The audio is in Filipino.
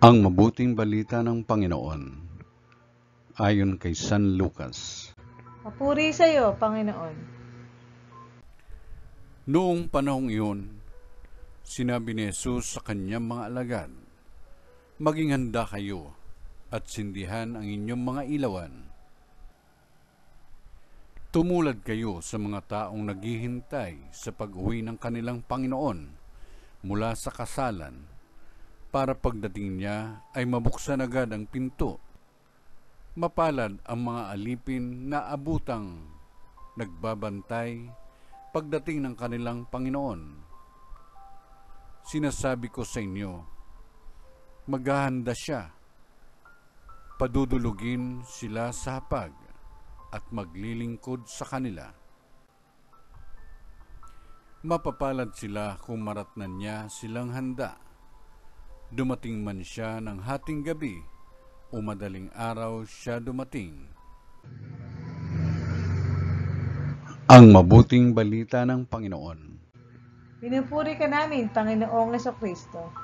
Ang mabuting balita ng Panginoon ayon kay San Lucas. Papuri sa iyo, Panginoon. Noong panahong iyon, sinabi ni Jesus sa kanyang mga alagad, "Maging handa kayo at sindihan ang inyong mga ilawan. Tumulad kayo sa mga taong naghihintay sa pag-uwi ng kanilang Panginoon mula sa kasalan, para pagdating niya ay mabuksan agad ang pinto. Mapalad ang mga alipin na abutang nagbabantay pagdating ng kanilang Panginoon. Sinasabi ko sa inyo, maghahanda siya. Padudulugin sila sa hapag at maglilingkod sa kanila. Mapapalad sila kung maratnan niya silang handa. Dumating man siya ng hating gabi o madaling araw siya dumating." Ang mabuting balita ng Panginoon. Pinupuri ka namin, Panginoong Jesucristo.